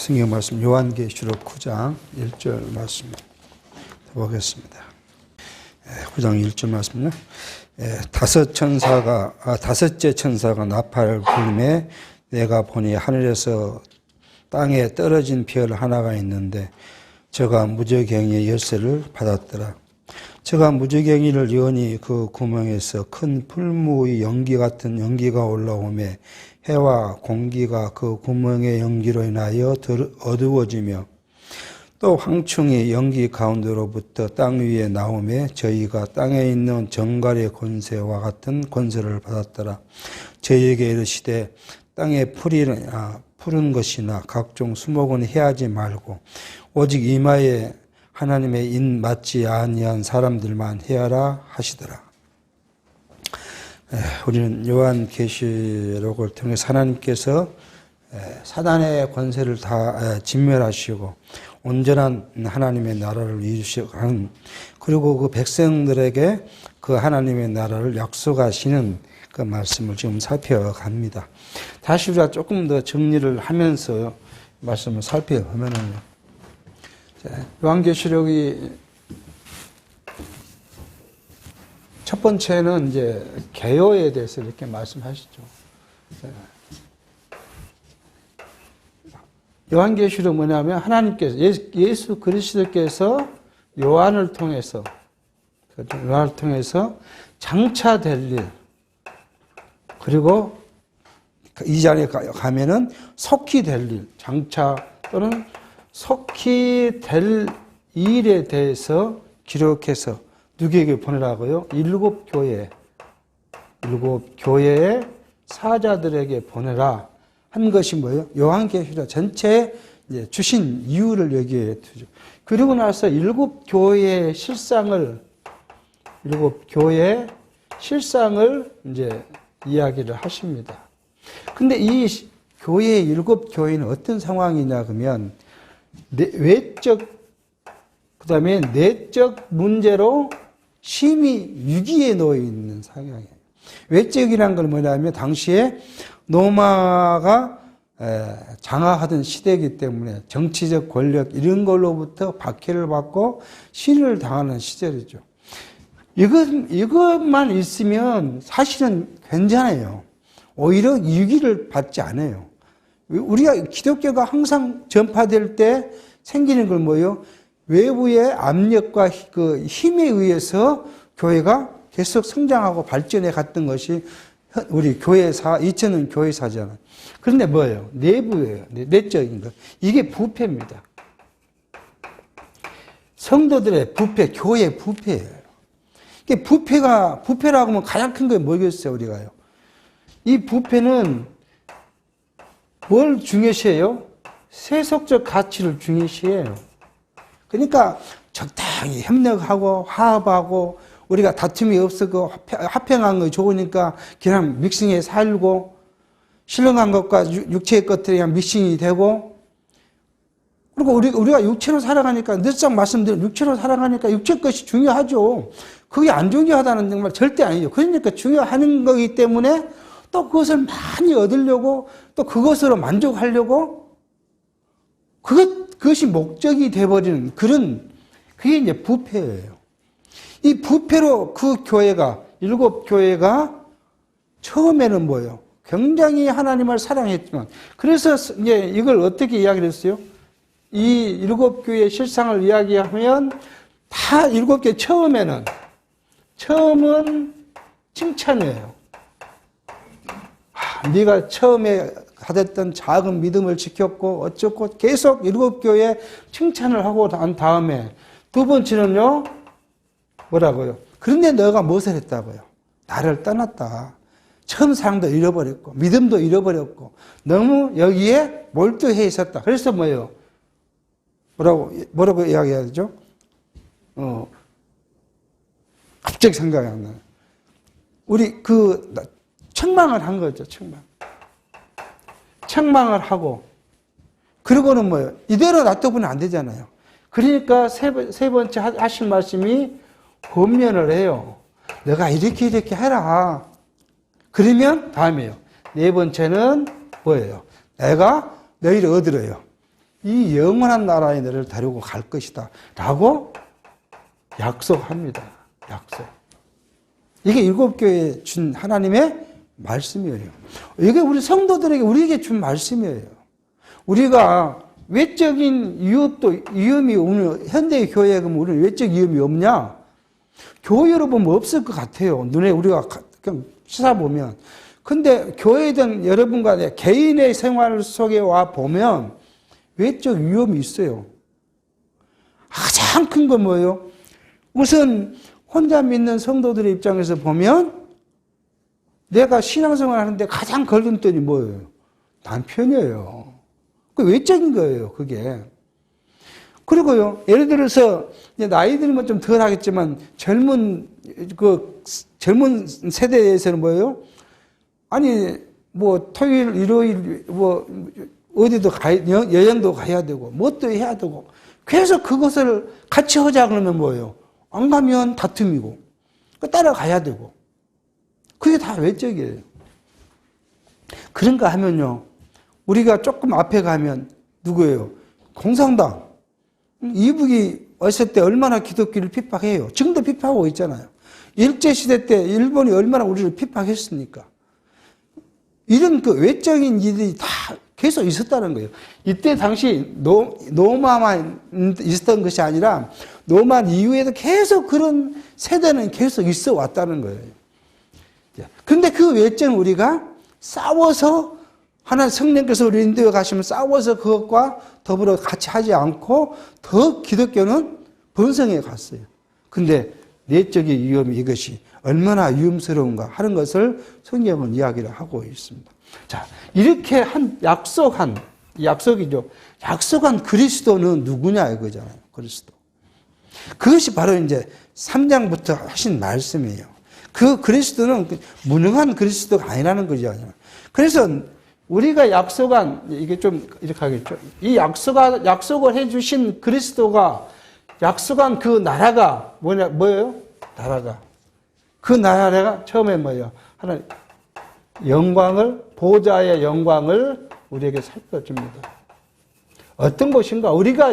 성경 말씀 요한계시록 9장 1절 말씀 보겠습니다. 9장 1절 말씀은요. 다섯째 천사가 나팔을 불매 내가 보니 하늘에서 땅에 떨어진 별 하나가 있는데 저가 무저갱이의 열쇠를 받았더라. 저가 무저갱이를 여니 그 구멍에서 큰 풀무의 연기 같은 연기가 올라오매 해와 공기가 그 구멍의 연기로 인하여 어두워지며 또 황충이 연기 가운데로부터 땅 위에 나오매 저희가 땅에 있는 정갈의 권세와 같은 권세를 받았더라. 저희에게 이르시되 땅에 푸른 것이나 각종 수목은 해하지 말고 오직 이마에 하나님의 인 맞지 아니한 사람들만 해하라 하시더라. 우리는 요한계시록을 통해서 하나님께서 사단의 권세를 다 진멸하시고 온전한 하나님의 나라를 이루시고 하는, 그리고 그 백성들에게 그 하나님의 나라를 약속하시는 그 말씀을 지금 살펴갑니다. 다시 우리가 조금 더 정리를 하면서 말씀을 살펴보면요. 요한계시록이 첫 번째는 이제 개요에 대해서 이렇게 말씀하시죠. 요한계시록 뭐냐면 하나님께서 예수 그리스도께서 요한을 통해서 장차 될 일, 그리고 이 자리에 가면은 속히 될 일, 장차 또는 속히 될 일에 대해서 기록해서 누구에게 보내라고요? 일곱 교회의 사자들에게 보내라 한 것이 뭐예요? 요한계시록 전체에 주신 이유를 여기에 두죠. 그리고 나서 일곱 교회의 실상을 이제 이야기를 하십니다. 근데 이 교회의 일곱 교회는 어떤 상황이냐 그러면 외적 그다음에 내적 문제로 심히 위기에 놓여 있는 상황이에요. 외적이란 건 뭐냐면 당시에 로마가 장악하던 시대이기 때문에 정치적 권력 이런 걸로부터 박해를 받고 시련을 당하는 시절이죠. 이것만 있으면 사실은 괜찮아요. 오히려 위기를 받지 않아요. 우리가 기독교가 항상 전파될 때 생기는 건 뭐예요? 외부의 압력과 그 힘에 의해서 교회가 계속 성장하고 발전해 갔던 것이 우리 교회사, 2000년 교회사잖아요. 그런데 뭐예요? 내부예요. 내적인 것. 이게 부패입니다. 성도들의 부패, 교회의 부패예요. 이게 부패라고 하면 가장 큰 게 뭐겠어요, 우리가요? 이 부패는 뭘 중요시해요? 세속적 가치를 중요시해요. 그러니까 적당히 협력하고 화합하고 우리가 다툼이 없고 화평한 거 좋으니까 그냥 믹싱해 살고 신령한 것과 육체의 것들이 그냥 믹싱이 되고, 그리고 우리가 육체로 살아가니까 늘상 말씀드린 육체로 살아가니까 육체 것이 중요하죠. 그게 안 중요하다는 말 절대 아니죠. 그러니까 중요한 거기 때문에 또 그것을 많이 얻으려고 또 그것으로 만족하려고 그것이 목적이 돼버리는 그게 이제 부패예요. 이 부패로 그 교회가, 일곱 교회가 처음에는 뭐예요? 굉장히 하나님을 사랑했지만, 그래서 이제 이걸 어떻게 이야기를 했어요? 이 일곱 교회의 실상을 이야기하면 다 일곱 교회 처음은 칭찬이에요. 네가 처음에 가졌던 작은 믿음을 지켰고 어쩌고 계속 일곱 교회 칭찬을 하고 난 다음에 두 번째는요, 뭐라고요? 그런데 너가 무엇을 했다고요? 나를 떠났다. 처음 사랑도 잃어버렸고 믿음도 잃어버렸고 너무 여기에 몰두해 있었다. 그래서 뭐예요? 뭐라고 이야기해야 되죠? 갑자기 생각이 안 나요. 우리 책망을 한 거죠, 책망을 하고, 그리고는 뭐예요? 이대로 놔두면 안 되잖아요. 그러니까 세 번째 하신 말씀이 권면을 해요. 내가 이렇게 해라. 그러면 다음이에요. 네 번째는 뭐예요? 내가 너희를 얻으러요. 이 영원한 나라에 너를 데리고 갈 것이다 라고 약속합니다. 약속. 이게 일곱 교회에 준 하나님의 말씀이에요. 이게 우리 성도들에게 우리에게 준 말씀이에요. 우리가 외적인 위험이 오늘 현대 교회에 그럼 우리는 외적 위험이 없냐? 교회로 보면 없을 것 같아요. 눈에 우리가 그냥 찾아보면. 근데 교회든 여러분과 내 개인의 생활 속에 와 보면 외적 위험이 있어요. 가장 큰 건 뭐예요? 우선 혼자 믿는 성도들의 입장에서 보면 내가 신앙생활 하는데 가장 걸림돌이 뭐예요? 남편이에요. 그 외적인 거예요, 그게. 그리고요, 예를 들어서, 나이 들면 좀 덜 하겠지만, 젊은 세대에서는 뭐예요? 아니, 토요일, 일요일, 어디도 여행도 가야 되고, 뭣도 해야 되고, 그래서 그것을 같이 하자 그러면 뭐예요? 안 가면 다툼이고, 따라가야 되고. 그게 다 외적이에요. 그런가 하면요, 우리가 조금 앞에 가면 누구예요? 공산당. 이북이 왔을 때 얼마나 기독교를 핍박해요. 지금도 핍박하고 있잖아요. 일제시대 때 일본이 얼마나 우리를 핍박했습니까? 이런 그 외적인 일이 다 계속 있었다는 거예요. 이때 당시 노마만 있었던 것이 아니라 노만 이후에도 계속 그런 세대는 계속 있어 왔다는 거예요. 그런데 그 외적은 우리가 싸워서 하나님 성령께서 우리 인도에 가시면 싸워서 그것과 더불어 같이 하지 않고 더 기독교는 번성해 갔어요. 근데 내적인 위험이 이것이 얼마나 위험스러운가 하는 것을 성경은 이야기를 하고 있습니다. 자, 이렇게 약속이죠. 약속한 그리스도는 누구냐 이거잖아요. 그리스도. 그것이 바로 이제 3장부터 하신 말씀이에요. 그 그리스도는 무능한 그리스도가 아니라는 거죠. 그래서 우리가 약속한, 이게 좀 이렇게 하겠죠. 이 약속을 해주신 그리스도가 약속한 그 나라가 뭐예요? 나라가. 그 나라가 처음에 뭐예요? 하나님, 보좌의 영광을 우리에게 살펴줍니다. 어떤 것인가? 우리가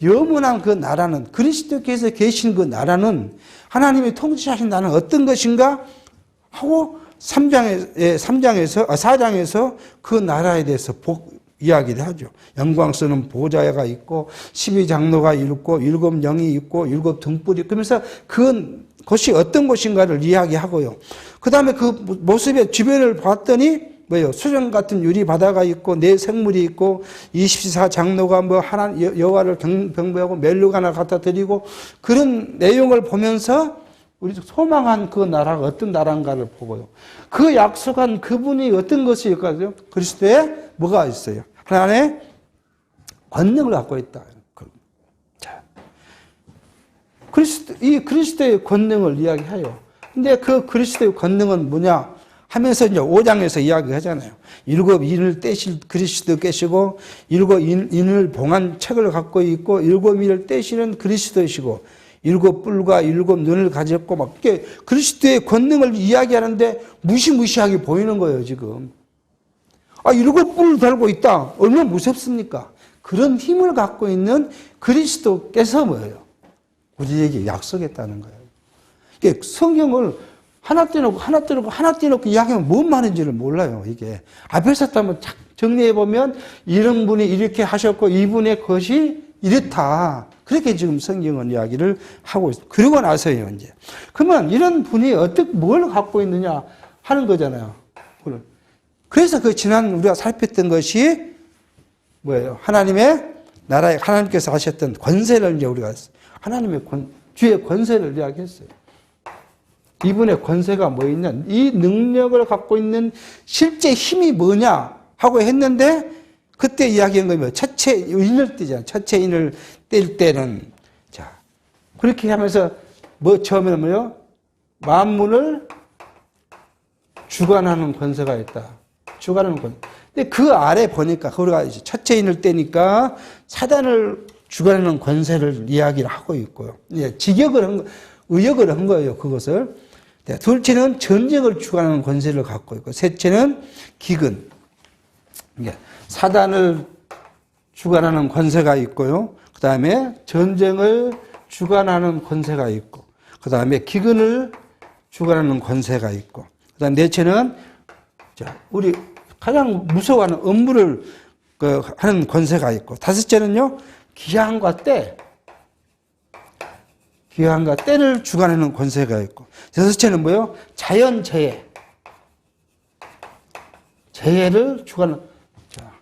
영원한 그 나라는, 그리스도께서 계신 그 나라는, 하나님이 통치하신 나라는 어떤 것인가? 하고 4장에서 그 나라에 대해서 이야기를 하죠. 영광스러운 보좌가 있고 12장로가 있고 7영이 있고 7 등불이 있고 그러면서 그것이 어떤 것인가를 이야기하고요. 그 다음에 그 모습의 주변을 봤더니 뭐예요? 수정 같은 유리 바다가 있고 네 생물이 있고 24장로가 여호와를 경배하고 멜로 하나 갖다 드리고 그런 내용을 보면서 우리 소망한 그 나라가 어떤 나라인가를 보고요. 그 약속한 그분이 어떤 것이 있거든요. 그리스도에 뭐가 있어요? 하나님의 권능을 갖고 있다. 자, 이 그리스도의 권능을 이야기해요. 근데 그 그리스도의 권능은 뭐냐? 하면서 이제 5장에서 이야기하잖아요. 7 인을 떼실 그리스도 계시고 7 인을 봉한 책을 갖고 있고 7 인을 떼시는 그리스도이시고 7 뿔과 7 눈을 가졌고 막 그리스도의 권능을 이야기하는데 무시무시하게 보이는 거예요, 지금. 7 뿔을 달고 있다. 얼마나 무섭습니까? 그런 힘을 갖고 있는 그리스도께서 뭐예요? 우리에게 약속했다는 거예요. 이게 성경을 하나 떼놓고 이야기하면 뭔 말인지를 몰라요, 이게. 앞에서 한번 정리해보면 이런 분이 이렇게 하셨고 이분의 것이 이렇다. 그렇게 지금 성경은 이야기를 하고 있습니다. 그러고 나서요, 이제. 그러면 이런 분이 뭘 갖고 있느냐 하는 거잖아요. 그래서 지난 우리가 살폈던 것이 뭐예요? 하나님의 나라에 하나님께서 하셨던 권세를 이제 우리가 하나님의 주의 권세를 이야기했어요. 이분의 권세가 뭐 있냐? 이 능력을 갖고 있는 실제 힘이 뭐냐? 하고 했는데 그때 이야기한 거면 첫째 인을 떼잖아. 첫째 인을 뗄 때는 자 그렇게 하면서 처음에는 뭐요? 만물을 주관하는 권세가 있다. 주관하는 권세. 근데 그 아래 보니까 우리가 이제 첫째 인을 떼니까 사단을 주관하는 권세를 이야기를 하고 있고요. 이제 의역을 한 거예요. 그것을. 둘째는 전쟁을 주관하는 권세를 갖고 있고 셋째는 기근. 사단을 주관하는 권세가 있고요. 그 다음에 전쟁을 주관하는 권세가 있고, 그 다음에 기근을 주관하는 권세가 있고, 그 다음 넷째는 우리 가장 무서워하는 업무를 하는 권세가 있고, 다섯째는요, 기한과 때를 주관하는 권세가 있고, 여섯째는 뭐요? 재해를 주관하는,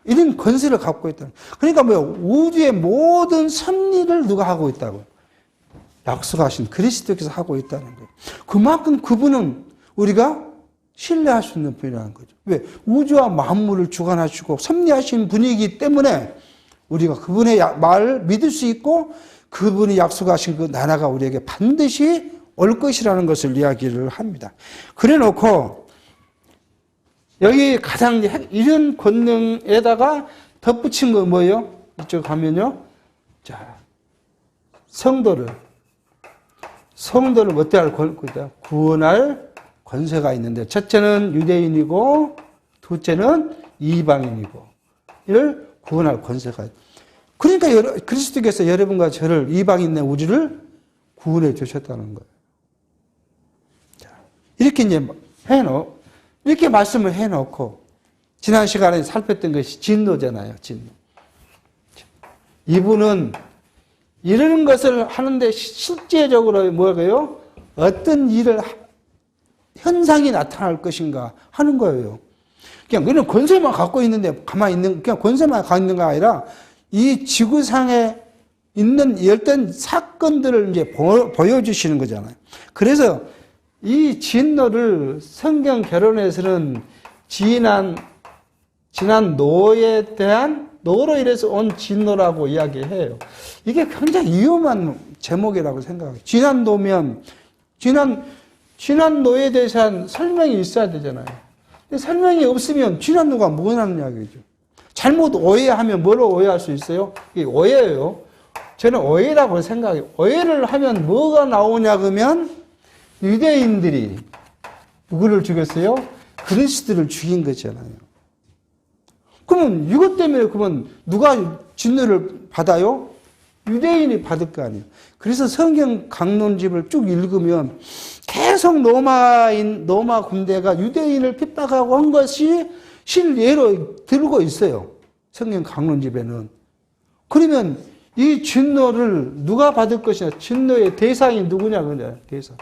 이런 권세를 갖고 있다. 그러니까 뭐요? 우주의 모든 섭리를 누가 하고 있다고요? 약속하신 그리스도께서 하고 있다는 거예요. 그만큼 그분은 우리가 신뢰할 수 있는 분이라는 거죠. 왜? 우주와 만물을 주관하시고 섭리하신 분이기 때문에 우리가 그분의 말을 믿을 수 있고 그분이 약속하신 그 나라가 우리에게 반드시 올 것이라는 것을 이야기를 합니다. 그래 놓고 여기 가장 이런 권능에다가 덧붙인 거 뭐예요? 이쪽 가면요. 자, 성도를 어떻게 할 권세가? 구원할 권세가 있는데, 첫째는 유대인이고, 둘째는 이방인이고, 이를 구원할 권세가 있다. 그러니까 그리스도께서 여러분과 저를 이방인의 우주를 구원해 주셨다는 거예요. 자, 이렇게 이제 이렇게 말씀을 해놓고, 지난 시간에 살폈던 것이 진노잖아요, 진노. 이분은 이런 것을 하는데 실제적으로 뭐예요? 어떤 일을, 현상이 나타날 것인가 하는 거예요. 그냥 권세만 갖고 있는데 가만히 있는, 그냥 권세만 갖고 있는 게 아니라 이 지구상에 있는 어떤 사건들을 이제 보여주시는 거잖아요. 그래서 이 진노를 성경 결론에서는 지난 노에 대한 노로 인해서 온 진노라고 이야기해요. 이게 굉장히 위험한 제목이라고 생각해요. 지난 노면 지난 노에 대해서 설명이 있어야 되잖아요. 근데 설명이 없으면 지난 노가 뭐라는 이야기죠. 잘못 오해하면 뭐로 오해할 수 있어요? 이게 오해예요. 저는 오해라고 생각해요. 오해를 하면 뭐가 나오냐 그러면 유대인들이 누구를 죽였어요? 그리스도를 죽인 거잖아요. 그러면 이것 때문에 그러면 누가 진노를 받아요? 유대인이 받을 거 아니에요. 그래서 성경 강론집을 쭉 읽으면 계속 로마 군대가 유대인을 핍박하고 한 것이 실예로 들고 있어요. 성경 강론집에는. 그러면 이 진노를 누가 받을 것이냐? 진노의 대상이 누구냐? 그냐? 대상.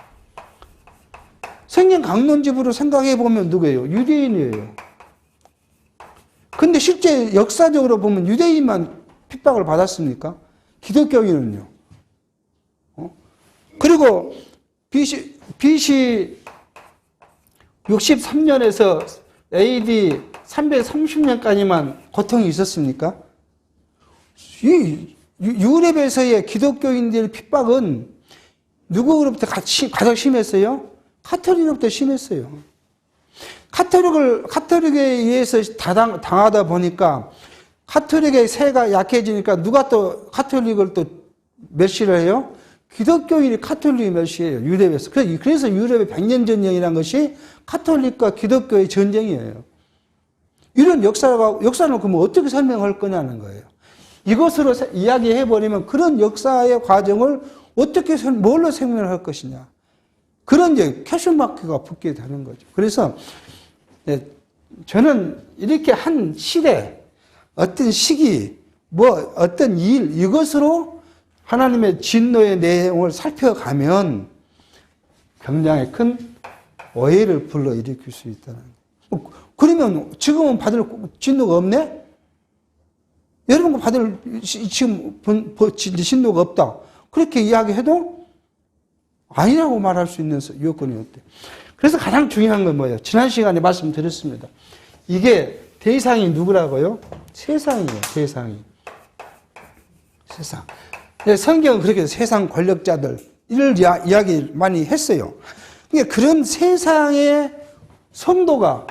성경 강론집으로 생각해 보면 누구예요? 유대인이에요. 근데 실제 역사적으로 보면 유대인만 핍박을 받았습니까? 기독교인은요. 그리고 BC 63년에서 AD 330년까지만 고통이 있었습니까? 이 유럽에서의 기독교인들의 핍박은 누구로부터 가장 심했어요? 카톨릭으로부터 심했어요. 카톨릭에 의해서 당하다 보니까 카톨릭의 세가 약해지니까 누가 또 카톨릭을 또 멸시를 해요? 기독교인이 카톨릭이 멸시해요. 유럽에서. 그래서 유럽의 100년 전쟁이라는 것이 카톨릭과 기독교의 전쟁이에요. 이런 역사는 그러면 어떻게 설명할 거냐는 거예요. 이것으로 이야기해버리면 그런 역사의 과정을 어떻게, 뭘로 설명을 할 것이냐. 그런 이제 퀘스천마크가 붙게 되는 거죠. 그래서 저는 이렇게 한 시대, 어떤 시기, 어떤 일, 이것으로 하나님의 진노의 내용을 살펴가면 굉장히 큰 오해를 불러일으킬 수 있다는 거예요. 그러면 지금은 받을 진노가 없네? 여러분 받을 지금 진노가 없다. 그렇게 이야기해도 아니라고 말할 수 있는 요건이 없대. 그래서 가장 중요한 건 뭐예요? 지난 시간에 말씀드렸습니다. 이게 대상이 누구라고요? 세상이에요. 세상. 성경은 그렇게 세상 권력자들 이를 이야기 많이 했어요. 그러니까 그런 세상의 성도가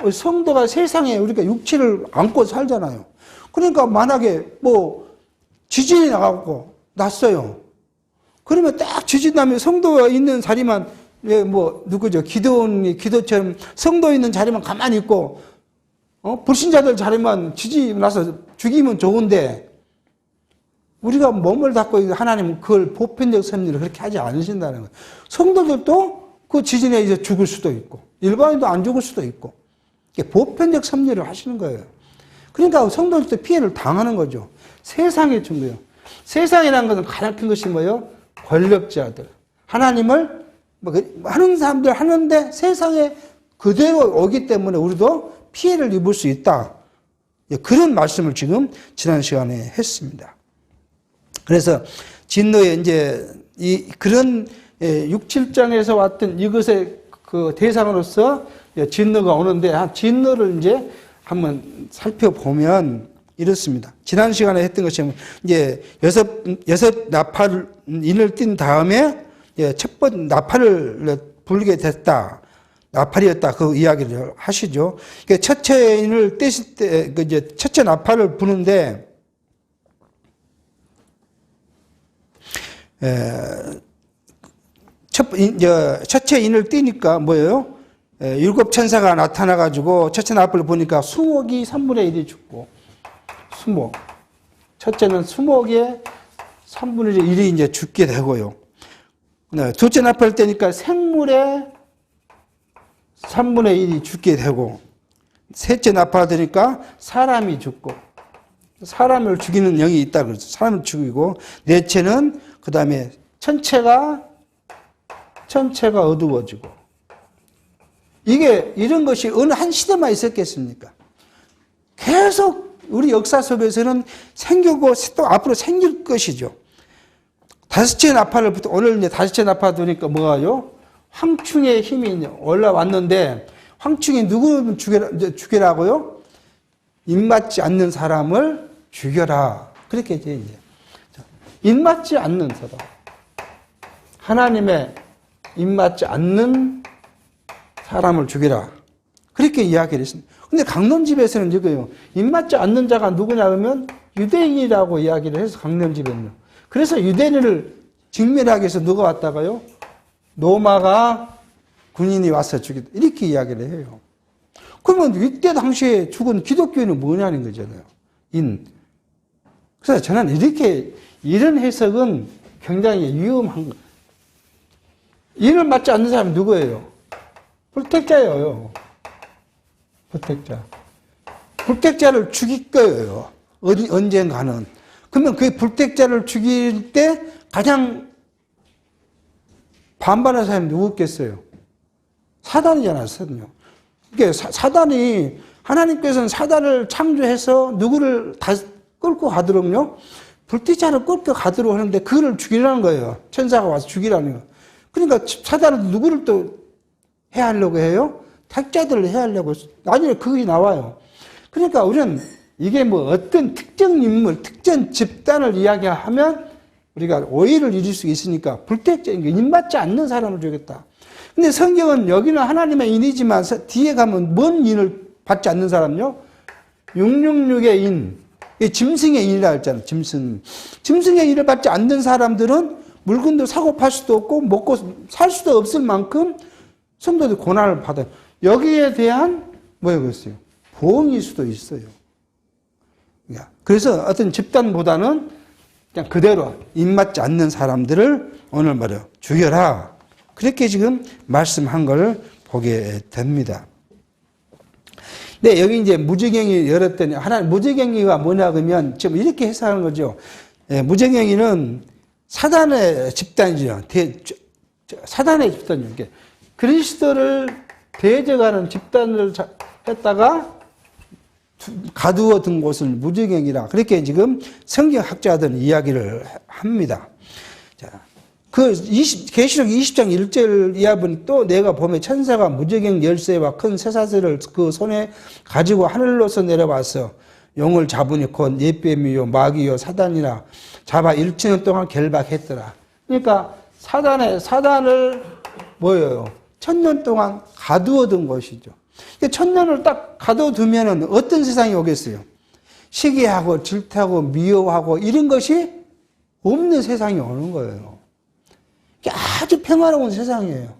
세상에 우리가 육체를 안고 살잖아요. 그러니까 만약에 지진이 났어요. 그러면 딱 지진 나면 성도가 있는 자리만 누구죠? 기도처럼 성도 있는 자리만 가만히 있고 불신자들 자리만 지진이 나서 죽이면 좋은데 우리가 몸을 닫고 있는 하나님은 그걸 보편적 섭리를 그렇게 하지 않으신다는 거예요. 성도들도 그 지진에 이제 죽을 수도 있고, 일반인도 안 죽을 수도 있고, 보편적 섭리를 하시는 거예요. 그러니까 성도들도 피해를 당하는 거죠. 세상의 증거요. 세상이라는 것은 가장 큰 것이 뭐예요? 권력자들. 하나님을 하는 사람들 하는데 세상에 그대로 오기 때문에 우리도 피해를 입을 수 있다. 그런 말씀을 지금 지난 시간에 했습니다. 그래서 진노의 이제 그런 6, 7장에서 왔던 이것의 그 대상으로서 진노가 오는데 진노를 이제 한번 살펴보면 이렇습니다. 지난 시간에 했던 것처럼 이제 여섯 나팔인을 띈 다음에 첫 번째 나팔을 불게 됐다. 나팔이었다. 그 이야기를 하시죠. 첫째 인을 떼실 때, 이제 첫째 나팔을 부는데, 첫째 인을 띄니까 뭐예요? 7 천사가 나타나가지고 첫째 나팔을 보니까 수목이 3분의 1이 죽고, 수목. 첫째는 수목의 3분의 1이 이제 죽게 되고요. 둘째 나팔을 떼니까 생물의 3분의 1이 죽게 되고, 셋째 나팔을 떼니까 사람이 죽고, 사람을 죽이는 영이 있다 그러죠. 사람을 죽이고, 넷째는 그 다음에 천체가 어두워지고. 이런 것이 어느 한 시대만 있었겠습니까? 계속 우리 역사 속에서는 생기고 또 앞으로 생길 것이죠. 다섯째 나팔을 오늘 이제 다섯째 나팔 두니까 뭐가요? 황충의 힘이 올라왔는데 황충이 누구를 죽여라고요? 입맞지 않는 사람을 죽여라. 그렇게 이제 입맞지 않는 사람, 하나님의 입맞지 않는 사람을 죽여라. 그렇게 이야기를 했습니다. 근데 강론집에서는 이거예요. 입맞지 않는 자가 누구냐 하면 유대인이라고 이야기를 해서 강론집에는요. 그래서 유대인을 직면하기 위해서 누가 왔다가요? 로마가 군인이 와서 죽였다. 이렇게 이야기를 해요. 그러면 이때 당시에 죽은 기독교인은 뭐냐는 거잖아요. 그래서 저는 이런 해석은 굉장히 위험한 거. 인을 맞지 않는 사람이 누구예요? 불택자예요. 불택자. 불택자를 죽일 거예요. 언젠가는. 그러면 그 불택자를 죽일 때 가장 반발하는 사람이 누구겠어요? 사단이잖아요, 사단요. 그러니까 사단이, 하나님께서는 사단을 창조해서 누구를 다 끌고 가도록요, 불택자를 끌고 가도록 하는데 그거를 죽이라는 거예요. 천사가 와서 죽이라는 거예요. 그러니까 사단은 누구를 또 해야 하려고 해요? 택자들을 해야 하려고. 나중에 그것이 나와요. 그러니까 우리는 이게 뭐 어떤 특정 인물, 특정 집단을 이야기하면 우리가 오해를 일을 수 있으니까 불택자인 게 입맞지 않는 사람을 주겠다. 근데 성경은 여기는 하나님의 인이지만 뒤에 가면 뭔 인을 받지 않는 사람요? 666의 인. 짐승의 인이라 했잖아요. 짐승의 인을 받지 않는 사람들은 물건도 사고 팔 수도 없고 먹고 살 수도 없을 만큼 성도들 고난을 받아요. 여기에 대한 뭐였어요? 보응일 수도 있어요. 그래서 어떤 집단보다는 그냥 그대로 입맞지 않는 사람들을 오늘 말이요 죽여라. 그렇게 지금 말씀한 걸 보게 됩니다. 네, 여기 이제 무지갱이 열었더니 무지갱이가 뭐냐 그러면 지금 이렇게 해석하는 거죠. 무지갱이는 사단의 집단이죠. 사단의 집단이죠. 그리스도를 대적하는 집단을 했다가 가두어 둔 곳을 무지갱이라 그렇게 지금 성경학자들은 이야기를 합니다. 자, 계시록 20장 1절 이하분 또 내가 보면 천사가 무지갱 열쇠와 큰 쇠사슬을 그 손에 가지고 하늘로서 내려와서 용을 잡으니 곧 옛뱀이요 마귀요 사단이라 잡아 1천 동안 결박했더라. 그러니까 사단을 뭐예요? 1000년 동안 가두어 둔 것이죠. 1000년을 딱 가둬두면은 어떤 세상이 오겠어요? 시기하고 질투하고 미워하고 이런 것이 없는 세상이 오는 거예요. 아주 평화로운 세상이에요.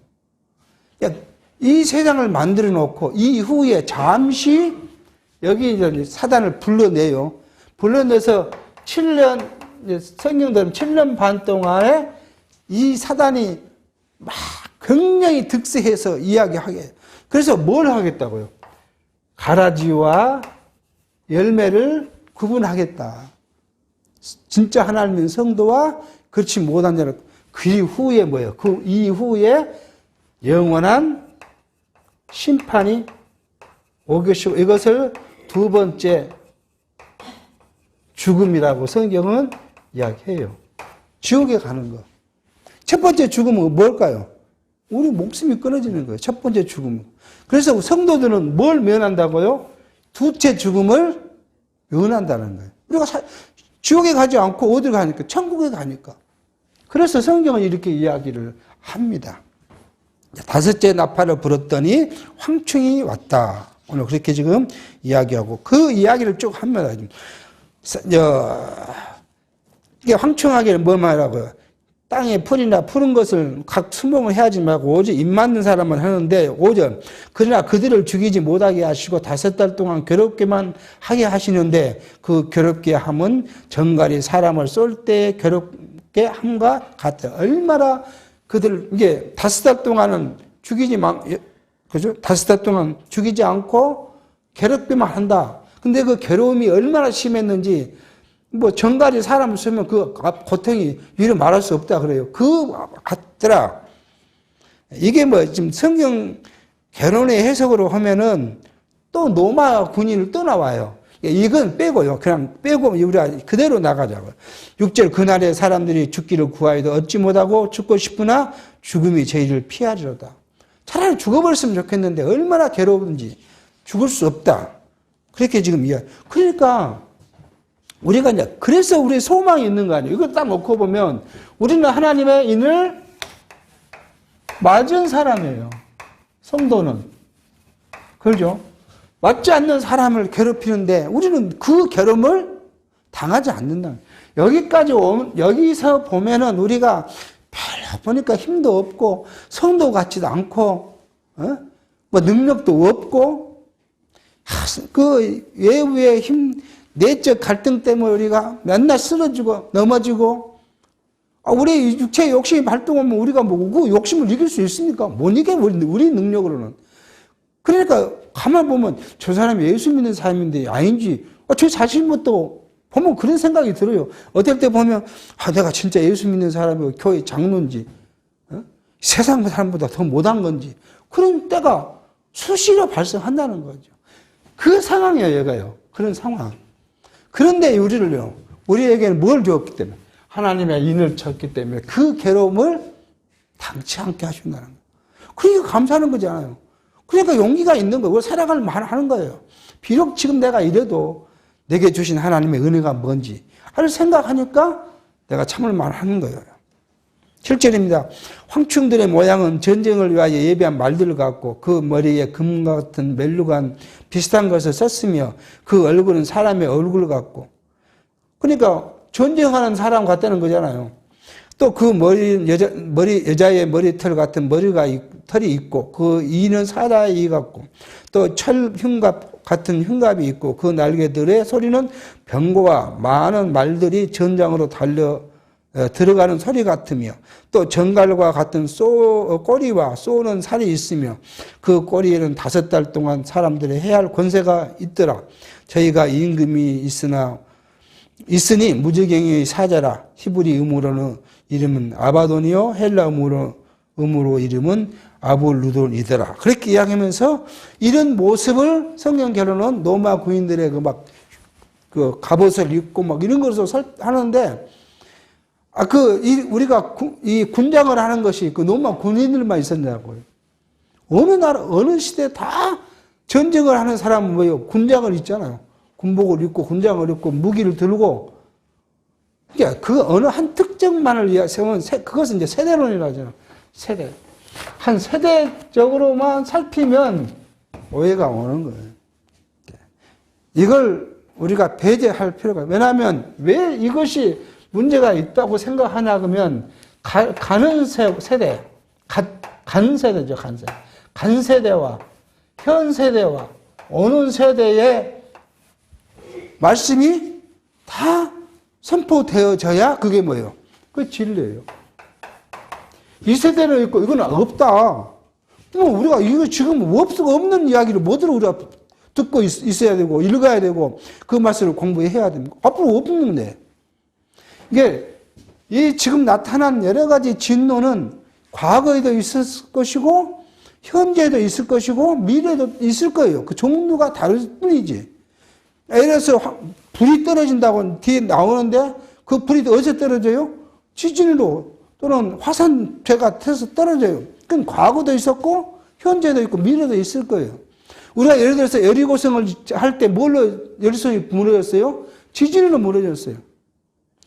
이 세상을 만들어 놓고 이후에 잠시 여기 사단을 불러내요. 불러내서 7년 성경대로 7년 반 동안에 이 사단이 막 굉장히 득세해서 이야기하게 해요. 그래서 뭘 하겠다고요? 가라지와 열매를 구분하겠다. 진짜 하나님의 성도와 그렇지 못한 자를 그 이후에 뭐예요? 그 이후에 영원한 심판이 오겠고 이것을 두 번째 죽음이라고 성경은 이야기해요. 지옥에 가는 거. 첫 번째 죽음은 뭘까요? 우리 목숨이 끊어지는 거예요. 첫 번째 죽음은. 그래서 성도들은 뭘 면한다고요? 둘째 죽음을 면한다는 거예요. 우리가 지옥에 가지 않고 어디를 가니까? 천국에 가니까. 그래서 성경은 이렇게 이야기를 합니다. 다섯째 나팔을 불었더니 황충이 왔다. 오늘 그렇게 지금 이야기하고 그 이야기를 쭉 합니다. 이게 황충하기는 뭐 말하고요? 땅에 풀이나 푸른 것을 각 수목을 해야지 말고 오직 입 맞는 사람은 하는데 5절 그러나 그들을 죽이지 못하게 하시고 5달 동안 괴롭게만 하게 하시는데 그 괴롭게 함은 정갈이 사람을 쏠 때 괴롭게 함과 같아요. 얼마나 그들 이게 5달 동안은 그죠? 5달 동안 죽이지 않고 괴롭게만 한다. 근데 그 괴로움이 얼마나 심했는지 뭐 정갈이 사람을 쓰면 그 고통이 이루 말할 수 없다 그래요. 그 같더라. 이게 뭐 지금 성경 개론의 해석으로 하면은 또 로마 군인을 또 나와요. 이건 빼고요. 그냥 빼고 우리가 그대로 나가자고요. 6절 그날에 사람들이 죽기를 구하여도 얻지 못하고 죽고 싶으나 죽음이 저희를 피하리로다. 차라리 죽어버렸으면 좋겠는데 얼마나 괴로운지 죽을 수 없다. 그렇게 지금 이야기. 그러니까 우리가 이제 그래서 우리 소망이 있는 거 아니에요. 이거 딱 놓고 보면 우리는 하나님의 인을 맞은 사람이에요. 성도는. 그렇죠? 맞지 않는 사람을 괴롭히는데 우리는 그 괴로움을 당하지 않는다. 여기서 보면은 우리가 별로 보니까 힘도 없고 성도 같지도 않고 뭐 능력도 없고 그 외부의 내적 갈등 때문에 우리가 맨날 쓰러지고 넘어지고 우리 육체의 욕심이 발동하면 우리가 그 욕심을 이길 수 있습니까? 못 이겨 우리 능력으로는. 그러니까 가만 보면 저 사람이 예수 믿는 사람인데 아닌지 저 자신부터 보면 그런 생각이 들어요. 어떨 때 보면 내가 진짜 예수 믿는 사람이고 교회 장로인지 세상 사람보다 더 못한 건지 그런 때가 수시로 발생한다는 거죠. 그 상황이에요. 얘가요. 그런 상황. 그런데 우리에게는 뭘 주었기 때문에 하나님의 인을 쳤기 때문에 그 괴로움을 당치 않게 하신다는 거예요. 그러니까 감사하는 거잖아요. 그러니까 용기가 있는 거예요. 살아갈 만하는 거예요. 비록 지금 내가 이래도 내게 주신 하나님의 은혜가 뭔지 하를 생각하니까 내가 참을 만하는 거예요. 7절입니다. 황충들의 모양은 전쟁을 위하여 예비한 말들을 갖고 그 머리에 금과 같은 멜루간 비슷한 것을 썼으며 그 얼굴은 사람의 얼굴 같고 그러니까 전쟁하는 사람 같다는 거잖아요. 또 그 여자의 머리털 같은 털이 있고 그 이는 사자의 이 같고 또 철 흉갑 같은 흉갑이 있고 그 날개들의 소리는 병거와 많은 말들이 전장으로 달려 들어가는 소리 같으며 또 정갈과 같은 꼬리와 쏘는 살이 있으며 그 꼬리에는 5달 동안 사람들의 해할 권세가 있더라. 저희가 임금이 있으니 무지갱의 사자라. 히브리 음으로는 이름은 아바돈이요 헬라 음으로 이름은 아볼루돈이더라. 그렇게 이야기하면서 이런 모습을 성경 결론은 로마 군인들의 그 갑옷을 입고 이런 것으로 하는데 우리가 이 군장을 하는 것이 그 로마 군인들만 있었냐고요. 어느 시대 다 전쟁을 하는 사람은 뭐예요? 군장을 입잖아요. 군복을 입고 군장을 입고 무기를 들고. 그러니까 그 어느 한 특정만을 세우면 그것은 이제 세대론이라고 하잖아요. 세대. 한 세대적으로만 살피면 오해가 오는 거예요. 이걸 우리가 배제할 필요가. 왜냐하면 왜 이것이 문제가 있다고 생각하냐 그러면 가는 세대, 간 세대죠, 간 세대. 간 세대와 현 세대와 오는 세대의 말씀이 다 선포되어져야 그게 뭐예요? 그 진리예요. 이 세대는 있고 이건 없다. 우리가 이거 지금 없는 이야기를 뭐대로 우리가 듣고 있어야 되고 읽어야 되고 그 말씀을 공부해야 됩니다. 앞으로 없는데 이게 이 지금 나타난 여러 가지 진노는 과거에도 있을 것이고 현재에도 있을 것이고 미래에도 있을 거예요. 그 종류가 다를 뿐이지. 예를 들어서 불이 떨어진다고 뒤에 나오는데 그 불이 어디서 떨어져요? 지진으로 또는 화산재가 터서 떨어져요. 그건 과거도 있었고 현재도 있고 미래도 있을 거예요. 우리가 예를 들어서 여리고성을 할 때 뭘로 여리고성이 무너졌어요? 지진으로 무너졌어요.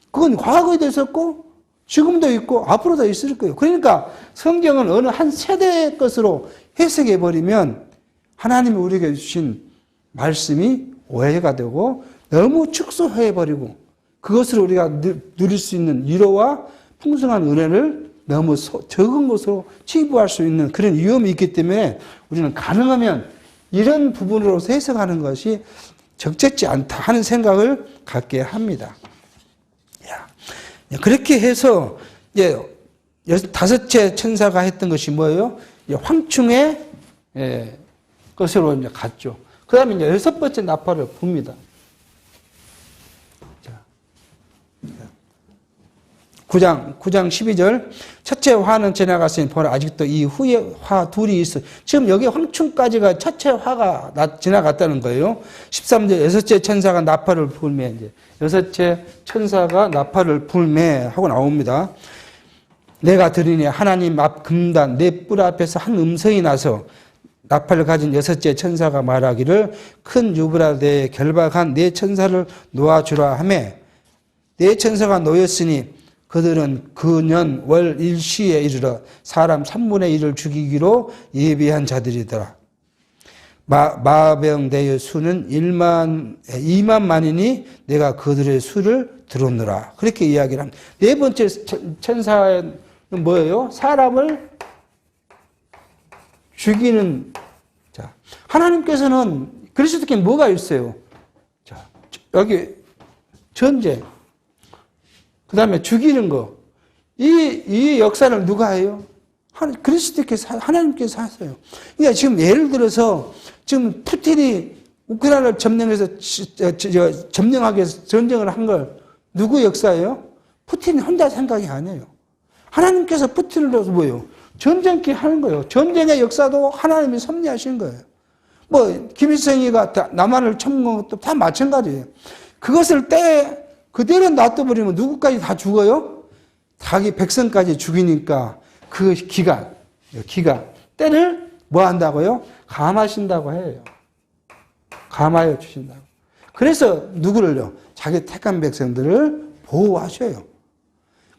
그건 과거에도 있었고 지금도 있고 앞으로도 있을 거예요. 그러니까 성경은 어느 한 세대의 것으로 해석해 버리면 하나님이 우리에게 주신 말씀이 오해가 되고 너무 축소해 버리고 그것을 우리가 누릴 수 있는 위로와 풍성한 은혜를 너무 적은 것으로 치부할 수 있는 그런 위험이 있기 때문에 우리는 가능하면 이런 부분으로서 해석하는 것이 적절치 않다 하는 생각을 갖게 합니다. 그렇게 해서 이제 다섯째 천사가 했던 것이 뭐예요? 황충의 것으로 이제 갔죠. 그 다음에 이제 여섯 번째 나팔을 붑니다. 9장 12절. 첫째 화는 지나갔으니 보라 아직도 이 후에 화 둘이 있어. 지금 여기 황충까지가 첫째 화가 지나갔다는 거예요. 13절 여섯째 천사가 나팔을 불매. 이제 여섯째 천사가 나팔을 불매 하고 나옵니다. 내가 들으니 하나님 앞 금단 내 뿔 앞에서 한 음성이 나서 나팔을 가진 여섯째 천사가 말하기를 큰 유브라데에 결박한 네 천사를 놓아주라 하며 네 천사가 놓였으니 그들은 그 년 월 일시에 이르러 사람 3분의 1을 죽이기로 예비한 자들이더라. 마병대의 수는 2만만이니 내가 그들의 수를 들었노라. 그렇게 이야기를 합니다. 네 번째 천사는 뭐예요? 사람을 죽이는 자. 하나님께서는 그리스도께 뭐가 있어요? 자, 여기 전쟁. 그 다음에 죽이는 거. 이 역사를 누가 해요? 그리스도께서, 하나님께서 하세요. 그러니까 지금 예를 들어서 지금 푸틴이 우크라이나를 점령해서, 점령하기 위해서 전쟁을 한 걸 누구 역사예요? 푸틴 혼자 생각이 아니에요. 하나님께서 푸틴을 넣어서 뭐예요? 전쟁기 하는 거예요. 전쟁의 역사도 하나님이 섭리하신 거예요. 뭐, 김일성이가 남한을 쳐먹은 것도 다 마찬가지예요. 그것을 그대로 놔둬버리면 누구까지 다 죽어요? 자기 백성까지 죽이니까 그 기간, 때를 뭐 한다고요? 감하신다고 해요. 감하여 주신다고. 그래서 누구를요? 자기 택한 백성들을 보호하셔요.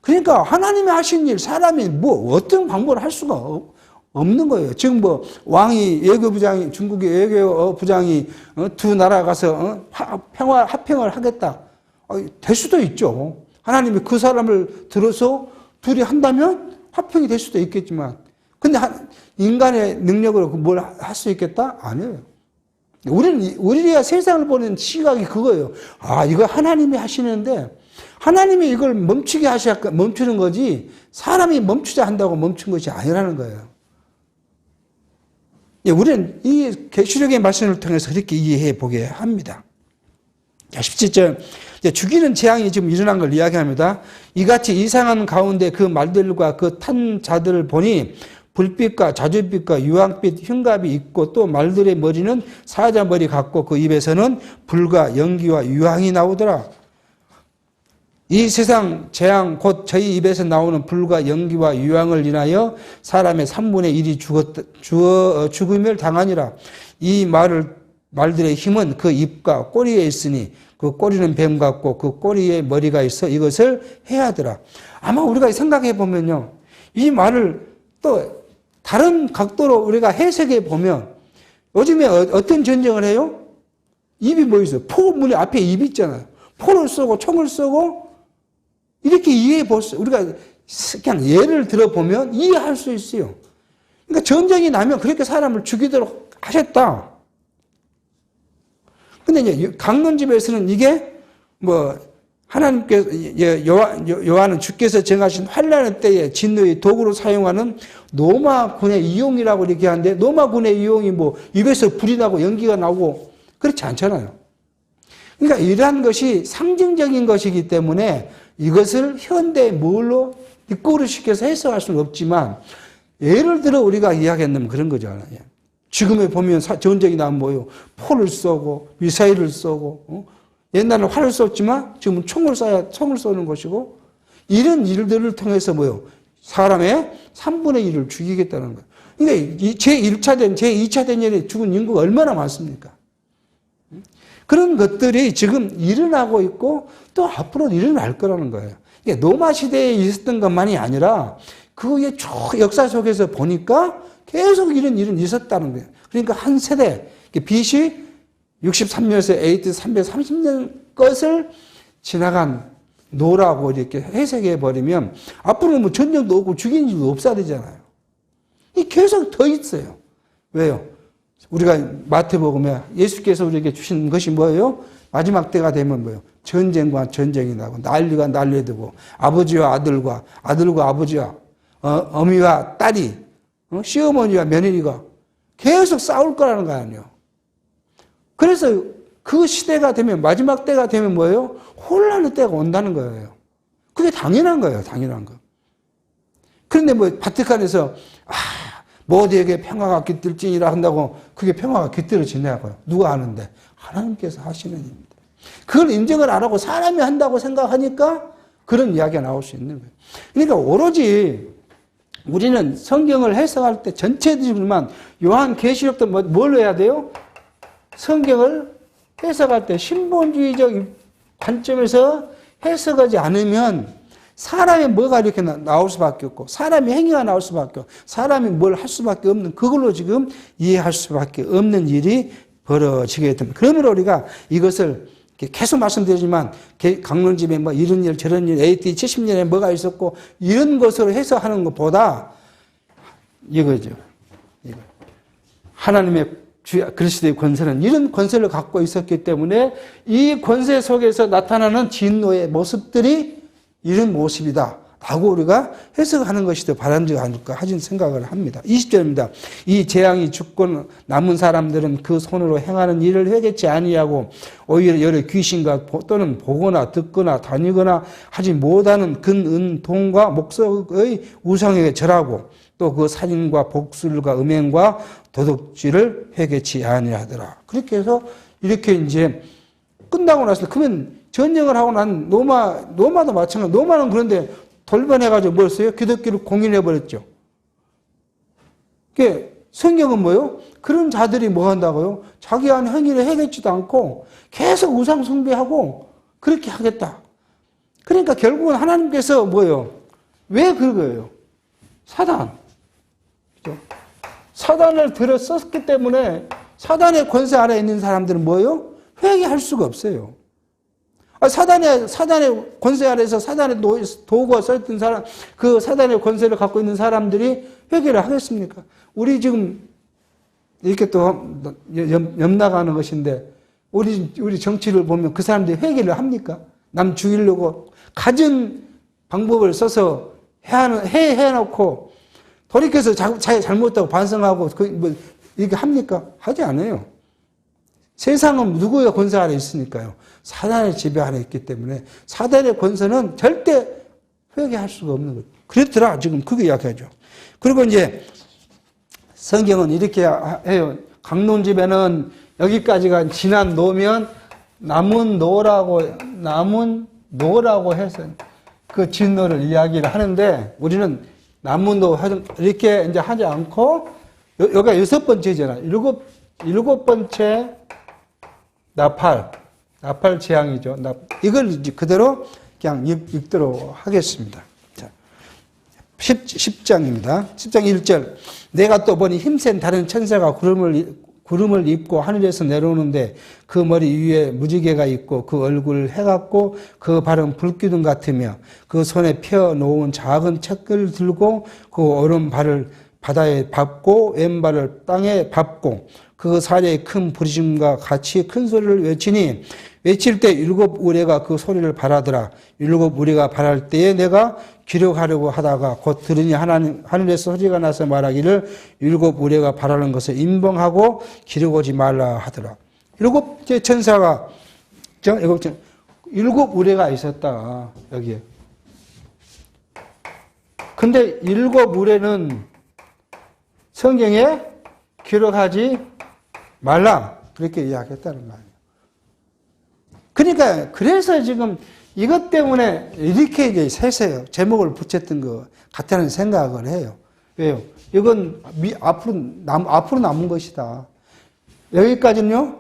그러니까 하나님이 하신 일, 사람이 뭐 어떤 방법을 할 수가 없는 거예요. 지금 뭐 왕이 외교부장이, 중국의 외교부장이 두 나라 가서 합평을 하겠다. 될 수도 있죠. 하나님이 그 사람을 들어서 둘이 한다면 화평이 될 수도 있겠지만, 근데 인간의 능력으로 뭘 할 수 있겠다? 아니에요. 우리가 세상을 보는 시각이 그거예요. 이거 하나님이 하시는데, 하나님이 이걸 멈추는 거지, 사람이 멈추자 한다고 멈춘 것이 아니라는 거예요. 우리는 이 계시록의 말씀을 통해서 그렇게 이해해 보게 합니다. 17절. 죽이는 재앙이 지금 일어난 걸 이야기합니다. 이같이 이상한 가운데 그 말들과 그 탄 자들을 보니 불빛과 자줏빛과 유황빛 흉갑이 있고 또 말들의 머리는 사자머리 같고 그 입에서는 불과 연기와 유황이 나오더라. 이 세상 재앙 곧 저희 입에서 나오는 불과 연기와 유황을 인하여 사람의 3분의 1이 죽음을 당하니라. 이 말들의 힘은 그 입과 꼬리에 있으니 그 꼬리는 뱀 같고 그 꼬리에 머리가 있어 이것을 해야 하더라. 아마 우리가 생각해 보면요. 이 말을 또 다른 각도로 우리가 해석해 보면 요즘에 어떤 전쟁을 해요? 입이 뭐 있어요? 포문의 앞에 입이 있잖아요. 포를 쏘고 총을 쏘고 이렇게 이해해 보세요. 우리가 그냥 예를 들어보면 이해할 수 있어요. 그러니까 전쟁이 나면 그렇게 사람을 죽이도록 하셨다. 근데 이제 강론집에서는 이게 뭐 하나님께서 요한은 주께서 정하신 환난의 때에 진노의 도구로 사용하는 노마군의 이용이라고 이렇게 하는데 노마군의 이용이 뭐 입에서 불이 나고 연기가 나오고 그렇지 않잖아요. 그러니까 이러한 것이 상징적인 것이기 때문에 이것을 현대의 뭘로 입고를 시켜서 해석할 수는 없지만 예를 들어 우리가 이야기했는 그런 거잖아요. 지금에 보면 전쟁이 나면 뭐예요? 포를 쏘고 미사일을 쏘고 옛날에는 활을 쏘지만 지금은 총을 쏘는 것이고 이런 일들을 통해서 뭐예요? 사람의 3분의 1을 죽이겠다는 거예요. 그러니까 제1차된, 제2차 대전에 죽은 인구가 얼마나 많습니까? 그런 것들이 지금 일어나고 있고 또 앞으로 일어날 거라는 거예요. 노마 시대에 있었던 것만이 아니라 그 후에 쭉 역사 속에서 보니까 계속 이런 일은 있었다는 거예요. 그러니까 한 세대, BC 63년에서 AD 330년 것을 지나간 노라고 이렇게 해석해 버리면 앞으로 뭐 전쟁도 없고 죽이는 일도 없어야 되잖아요. 이 계속 더 있어요. 왜요? 우리가 마태복음에 예수께서 우리에게 주신 것이 뭐예요? 마지막 때가 되면 뭐예요? 전쟁과 전쟁이 나고 난리가 난리되고 아버지와 아들과 아버지와 어미와 딸이 시어머니와 며느리가 계속 싸울 거라는 거 아니에요. 그래서 그 시대가 되면 마지막 때가 되면 뭐예요? 혼란의 때가 온다는 거예요. 그게 당연한 거예요. 당연한 거. 그런데 뭐 바티칸에서 모두에게 평화가 깃들지니라 한다고 그게 평화가 깃들어지냐고요. 누가 하는데? 하나님께서 하시는 일입니다. 그걸 인정을 안 하고 사람이 한다고 생각하니까 그런 이야기가 나올 수 있는 거예요. 그러니까 오로지 우리는 성경을 해석할 때 전체적으로만 요한계시록도 뭘 해야 돼요? 성경을 해석할 때 신본주의적 관점에서 해석하지 않으면 사람이 뭐가 이렇게 나올 수밖에 없고 사람이 행위가 나올 수밖에 없고 사람이 뭘 할 수밖에 없는 그걸로 지금 이해할 수밖에 없는 일이 벌어지게 됩니다. 그러므로 우리가 이것을 계속 말씀드리지만 강론집에 뭐 이런 일 저런 일 AD 70년에 뭐가 있었고 이런 것으로 해석하는 것보다 이거죠. 하나님의 그리스도의 권세는 이런 권세를 갖고 있었기 때문에 이 권세 속에서 나타나는 진노의 모습들이 이런 모습이다 라고 우리가 해석하는 것이 더 바람직하지 않을까 하는 생각을 합니다. 20절입니다. 이 재앙이 죽고 남은 사람들은 그 손으로 행하는 일을 회개치 아니하고 오히려 여러 귀신과 또는 보거나 듣거나 다니거나 하지 못하는 금, 은, 동과 목석의 우상에게 절하고 또 그 살인과 복술과 음행과 도둑질을 회개치 아니하더라. 그렇게 해서 이렇게 이제 끝나고 났을 때 그러면 전쟁을 하고 난 노마도 마찬가지. 노마는 그런데 돌변해가지고 뭘 했어요? 기독교를 공인해버렸죠. 성경은 뭐예요? 그런 자들이 뭐 한다고요? 자기 안 행위를 해결치도 않고 계속 우상 숭배하고 그렇게 하겠다. 그러니까 결국은 하나님께서 뭐예요? 왜 그거예요? 사단. 그렇죠? 사단을 들어 썼기 때문에 사단의 권세 아래에 있는 사람들은 뭐예요? 회개할 수가 없어요. 사단의 권세 아래에서 사단의 도구가 써있던 사람, 그 사단의 권세를 갖고 있는 사람들이 회개를 하겠습니까? 우리 지금 이렇게 또 엿나가는 것인데, 우리 정치를 보면 그 사람들이 회개를 합니까? 남 죽이려고 갖은 방법을 써서 해놓고, 돌이켜서 자기 잘못했다고 반성하고, 이렇게 합니까? 하지 않아요. 세상은 누구의 권세 아래 있으니까요. 사단의 지배 아래 있기 때문에 사단의 권세는 절대 회개할 수가 없는 거예요. 그랬더라. 지금 그게 이야기하죠. 그리고 이제 성경은 이렇게 해요. 강론집에는 여기까지가 지난 노면 남은 노라고 해서 그 진노를 이야기를 하는데 우리는 남은 노 이렇게 이제 하지 않고 여기가 6번째잖아요. 일곱 번째 나팔 재앙이죠. 이걸 이제 그대로 그냥 읽도록 하겠습니다. 자, 10장입니다. 10장 1절. 내가 또 보니 힘센 다른 천사가 구름을 입고 하늘에서 내려오는데 그 머리 위에 무지개가 있고 그 얼굴 해같고 그 발은 불기둥 같으며 그 손에 펴놓은 작은 책을 들고 그 오른발을 바다에 밟고 왼발을 땅에 밟고 그 사자의 큰 부르심과 같이 큰 소리를 외치니 외칠 때 일곱 우레가 그 소리를 발하더라. 일곱 우레가 발할 때에 내가 기록하려고 하다가 곧 들으니 하늘에서 소리가 나서 말하기를 일곱 우레가 발하는 것을 임봉하고 기록하지 말라 하더라. 일곱 천사가 일곱 우레가 있었다. 여기에. 근데 일곱 우레는 성경에 기록하지 말라. 그렇게 이야기했다는 말이에요. 그러니까 그래서 지금 이것 때문에 이렇게 이제 세세요. 제목을 붙였던 것 같다는 생각을 해요. 왜요? 이건 앞으로 남은 것이다. 여기까지는요,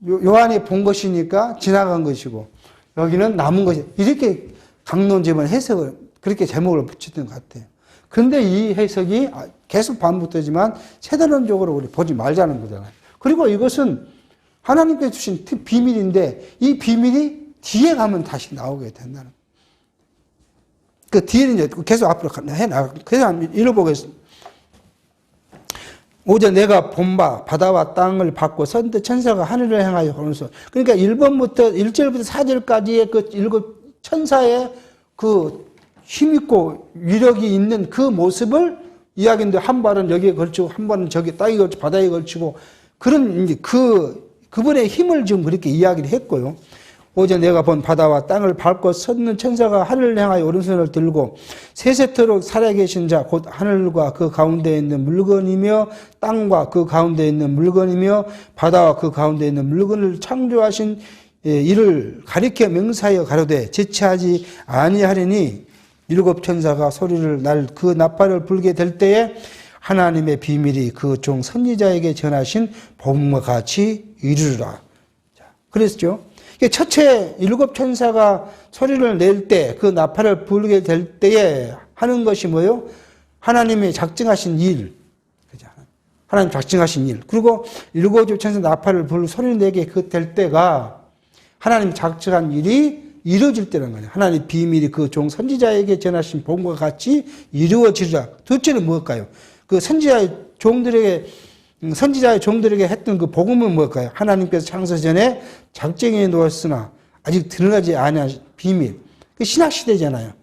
요한이 본 것이니까 지나간 것이고, 여기는 남은 것이 이렇게 강론집은 해석을, 그렇게 제목을 붙였던 것 같아요. 근데 이 해석이 계속 반복되지만 세대론적으로 우리 보지 말자는 거잖아요. 그리고 이것은 하나님께서 주신 비밀인데 이 비밀이 뒤에 가면 다시 나오게 된다는 거예요. 그 뒤에는 이제 계속 앞으로 해나가. 그래서 한번 읽어보겠습니다. 오전 내가 본 바 바다와 땅을 받고 선대 천사가 하늘을 향하여 오면서, 그러니까 1절부터 4절까지의 그 일곱 천사의 그 힘있고 위력이 있는 그 모습을 이야기인데, 한 발은 여기에 걸치고 한 발은 저기 땅에 걸치고 바다에 걸치고, 그런 이제 그분의 힘을 지금 그렇게 이야기를 했고요. 오전 내가 본 바다와 땅을 밟고 섰는 천사가 하늘을 향하여 오른손을 들고 세세토록 살아계신 자 곧 하늘과 그 가운데 있는 물건이며 땅과 그 가운데 있는 물건이며 바다와 그 가운데 있는 물건을 창조하신 이를 가리켜 명사하여 가로되 지체하지 아니하리니, 일곱 천사가 소리를 날 그 나팔을 불게 될 때에 하나님의 비밀이 그 종 선지자에게 전하신 복음과 같이 이르리라. 그랬죠. 첫째 일곱 천사가 소리를 낼 때, 그 나팔을 불게 될 때에 하는 것이 뭐예요? 하나님이 작정하신 일. 하나님 작정하신 일. 그리고 일곱 천사 나팔을 불 소리를 내게 그 될 때가 하나님 작정한 일이 이루어질 때라는 거예요. 하나님 비밀이 그 종 선지자에게 전하신 복음과 같이 이루어지리라. 둘째는 무엇일까요? 그 선지자의 종들에게 했던 그 복음은 무엇일까요? 하나님께서 창세 전에 작정해 놓았으나 아직 드러나지 않은 비밀. 그 신약시대잖아요.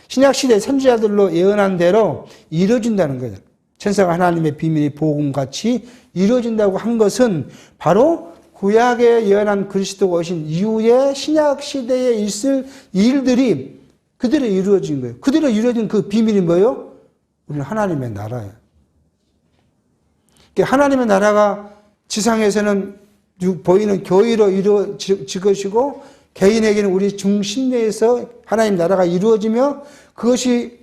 신약시대 선지자들로 예언한 대로 이루어진다는 거죠. 천사가 하나님의 비밀이 복음같이 이루어진다고 한 것은 바로 구약에 예언한 그리스도가 오신 이후에 신약시대에 있을 일들이 그대로 이루어진 거예요. 그대로 이루어진 그 비밀이 뭐예요? 우리는 하나님의 나라예요. 하나님의 나라가 지상에서는 보이는 교회로 이루어질 것이고, 개인에게는 우리 중심 내에서 하나님 나라가 이루어지며, 그것이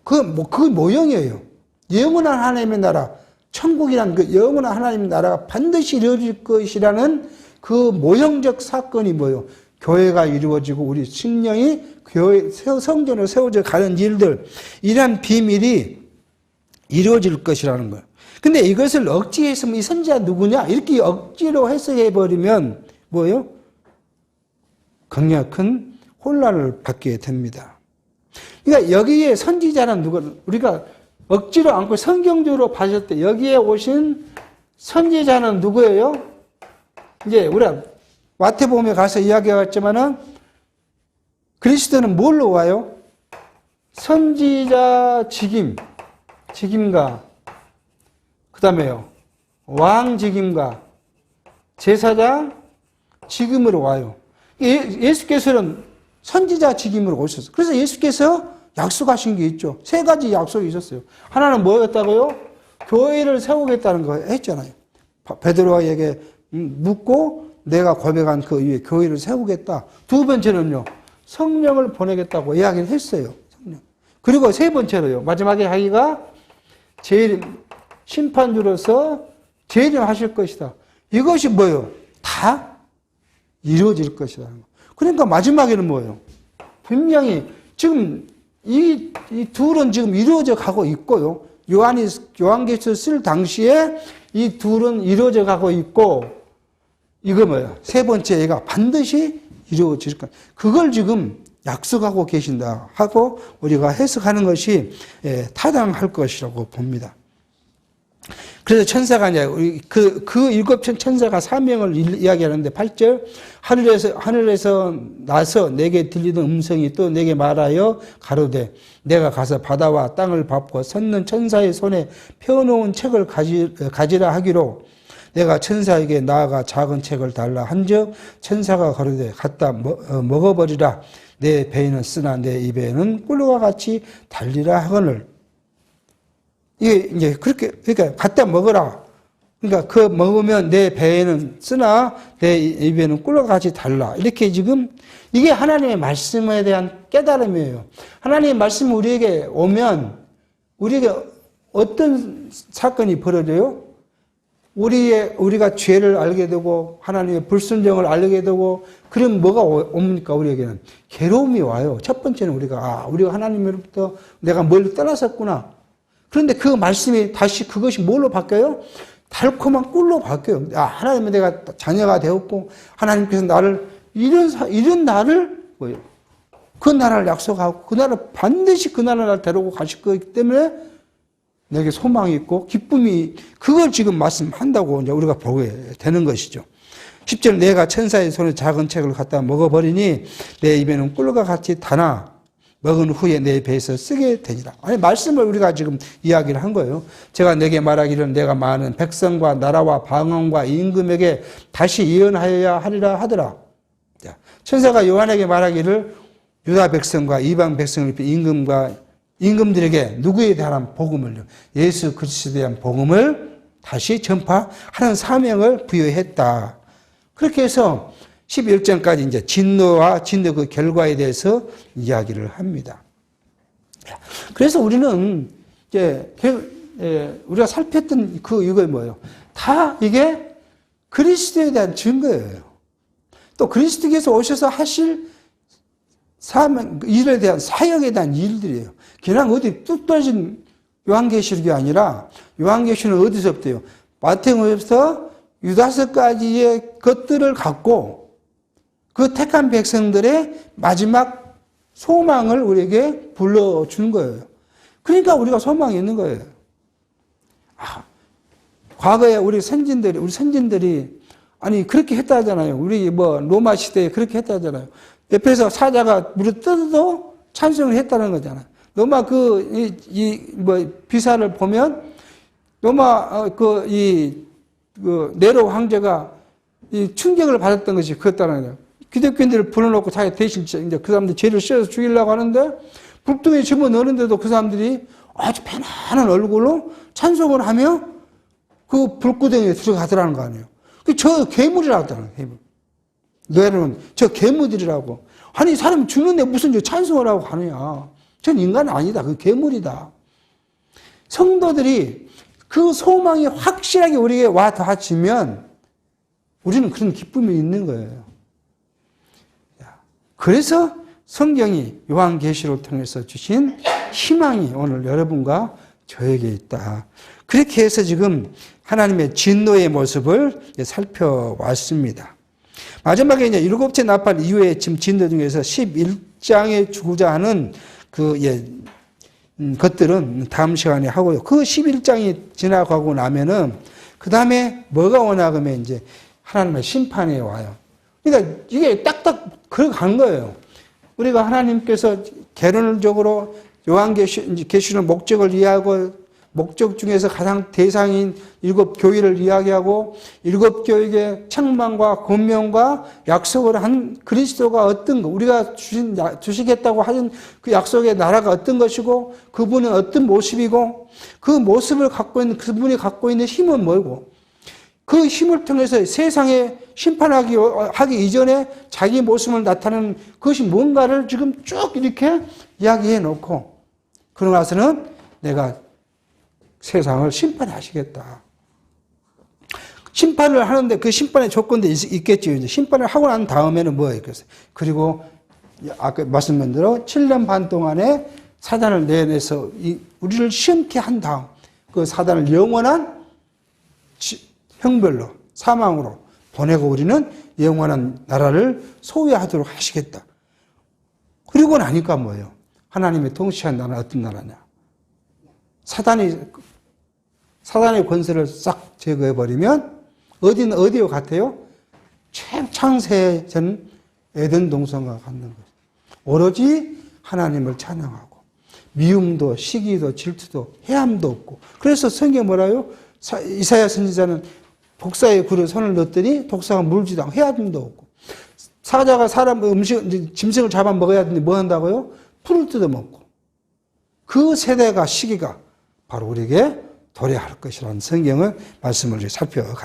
그 모형이에요. 영원한 하나님의 나라, 천국이란 그 영원한 하나님의 나라가 반드시 이루어질 것이라는 그 모형적 사건이 뭐예요? 교회가 이루어지고 우리 신령이 교회 성전으로 세워져 가는 일들, 이러한 비밀이 이루어질 것이라는 거예요. 근데 이것을 억지해서 이 선지자 누구냐? 이렇게 억지로 해석해버리면 뭐예요? 강력한 혼란을 받게 됩니다. 그러니까 여기에 선지자는 누구, 우리가 억지로 않고 성경적으로 봤을 때 여기에 오신 선지자는 누구예요? 이제 우리가 마태복음에 가서 이야기했지만은 그리스도는 뭘로 와요? 선지자 직임과 그 다음에요, 왕 직임과 제사장 직임으로 와요. 예수께서는 선지자 직임으로 오셨어요. 그래서 예수께서 약속하신 게 있죠. 세 가지 약속이 있었어요. 하나는 뭐였다고요? 교회를 세우겠다는 거 했잖아요. 베드로에게 묻고 내가 고백한 그 위에 교회를 세우겠다. 두 번째는요, 성령을 보내겠다고 이야기를 했어요. 성령. 그리고 세 번째로요, 마지막에 하기가 심판주로서 재림하실 것이다. 이것이 뭐예요? 다 이루어질 것이다. 그러니까 마지막에는 뭐예요? 분명히 지금 이 둘은 지금 이루어져 가고 있고요. 요한계시를 쓸 당시에 이 둘은 이루어져 가고 있고, 이거 뭐예요? 세 번째 얘가 반드시 이루어질 것. 그걸 지금 약속하고 계신다 하고 우리가 해석하는 것이 타당할 것이라고 봅니다. 그래서 천사가 이제 그 일곱 천사가 사명을 이야기하는데 8절 하늘에서 나서 내게 들리는 음성이 또 내게 말하여 가로되 내가 가서 바다와 땅을 밟고 섰는 천사의 손에 펴놓은 책을 가지라 하기로 내가 천사에게 나아가 작은 책을 달라 한즉 천사가 가로되 갖다 먹어버리라 내 배에는 쓰나 내 입에는 꿀과 같이 달리라 하거늘. 이게 이제 그러니까 갖다 먹어라. 그러니까 그 먹으면 내 배에는 쓰나 내 입에는 꿀과 같이 달라. 이렇게 지금 이게 하나님의 말씀에 대한 깨달음이에요. 하나님의 말씀이 우리에게 오면 우리에게 어떤 사건이 벌어져요? 우리가 죄를 알게 되고 하나님의 불순종을 알게 되고 그럼 뭐가 옵니까? 우리에게는 괴로움이 와요. 첫 번째는 우리가 하나님으로부터 내가 멀리 떠났었구나. 그런데 그 말씀이 다시 그것이 뭘로 바뀌어요? 달콤한 꿀로 바뀌어요. 하나님은 내가 자녀가 되었고 하나님께서 나를 이런 나를 뭐예요? 그 나라를 약속하고 그 나라 반드시 그 나라를 데리고 가실 거기 때문에 내게 소망이 있고 기쁨이 그걸 지금 말씀한다고 이제 우리가 보게 되는 것이죠. 10절 내가 천사의 손에 작은 책을 갖다 먹어버리니 내 입에는 꿀과 같이 다나 먹은 후에 내 배에서 쓰게 되니라. 아니 말씀을 우리가 지금 이야기를 한 거예요. 제가 내게 말하기를 내가 많은 백성과 나라와 방언과 임금에게 다시 예언하여야 하리라 하더라. 천사가 요한에게 말하기를 유다 백성과 이방 백성을 임금들에게 누구에 대한 복음을요? 예수 그리스도에 대한 복음을 다시 전파하는 사명을 부여했다. 그렇게 해서 11장까지 이제 진노와 진노 그 결과에 대해서 이야기를 합니다. 그래서 우리는 이제 우리가 살폈던 이거 뭐예요? 다 이게 그리스도에 대한 증거예요. 또 그리스도께서 오셔서 하실 일에 대한 사역에 대한 일들이에요. 그냥 어디 뚝 떨어진 요한계시록이 아니라 요한계시록은 어디서부터요? 마태복음에서 유다서까지의 것들을 갖고 그 택한 백성들의 마지막 소망을 우리에게 불러준 거예요. 그러니까 우리가 소망이 있는 거예요. 과거에 우리 선진들이 아니 그렇게 했다잖아요. 우리 로마 시대에 그렇게 했다잖아요. 옆에서 사자가 물을 뜯어도 찬송을 했다는 거잖아요. 로마 비사를 보면 로마 네로 황제가 이 충격을 받았던 것이 그렇다는 거예요. 기독교인들을 불러놓고 자기 대신 이제 그 사람들 죄를 씌워서 죽이려고 하는데 불등에 집어넣는데도 그 사람들이 아주 편안한 얼굴로 찬송을 하며 그 불구덩이에 들어가더라는 거 아니에요. 저 괴물이라고 하더라는 거예요. 너희는 저 괴물들이라고. 아니 사람 죽는데 무슨 저 찬송을 하고 가느냐. 전 인간 아니다. 그 괴물이다. 성도들이 그 소망이 확실하게 우리에게 와 닿아지면 우리는 그런 기쁨이 있는 거예요. 그래서 성경이 요한계시록을 통해서 주신 희망이 오늘 여러분과 저에게 있다. 그렇게 해서 지금 하나님의 진노의 모습을 살펴왔습니다. 마지막에 이제 일곱째 나팔 이후에 지금 진노 중에서 11장에 주고자 하는 것들은 다음 시간에 하고요. 그 11장이 지나가고 나면은 그 다음에 뭐가 오나 그러면 이제 하나님의 심판에 와요. 그러니까 이게 딱딱 그러간 거예요. 우리가 하나님께서 개론적으로 요한계시록 목적을 이해하고 목적 중에서 가장 대상인 7교회를 이야기하고 7교회의 책망과 권면과 약속을 한 그리스도가 어떤 거, 우리가 주시겠다고 하는 그 약속의 나라가 어떤 것이고 그분은 어떤 모습이고 그 모습을 갖고 있는 그분이 갖고 있는 힘은 뭐고 그 힘을 통해서 세상에 심판하기 이전에 자기 모습을 나타내는 그것이 뭔가를 지금 쭉 이렇게 이야기해 놓고 그러고 나서는 내가 세상을 심판하시겠다. 심판을 하는데 그 심판의 조건도 있겠죠. 이제 심판을 하고 난 다음에는 뭐예요? 그리고 아까 말씀드린 대로 7년 반 동안에 사단을 내내서 우리를 시험케 한 다음 그 사단을 영원한 형벌로 사망으로 보내고 우리는 영원한 나라를 소유하도록 하시겠다. 그리고 나니까 뭐예요? 하나님의 통치한 나라는 어떤 나라냐? 사단의 권세를 싹 제거해버리면 어디와 같아요? 창세전 에덴 동산과 같는 거죠. 오로지 하나님을 찬양하고 미움도 시기도 질투도 해함도 없고. 그래서 성경에 뭐라요? 이사야 선지자는 독사의 굴에 손을 넣었더니 독사가 물지도 않고 해함도 없고. 사자가 사람 짐승을 잡아 먹어야 하는데 뭐 한다고요? 풀을 뜯어먹고. 그 세대가 시기가 바로 우리에게 도래할 것이라는 성경의 말씀을 살펴갑니다.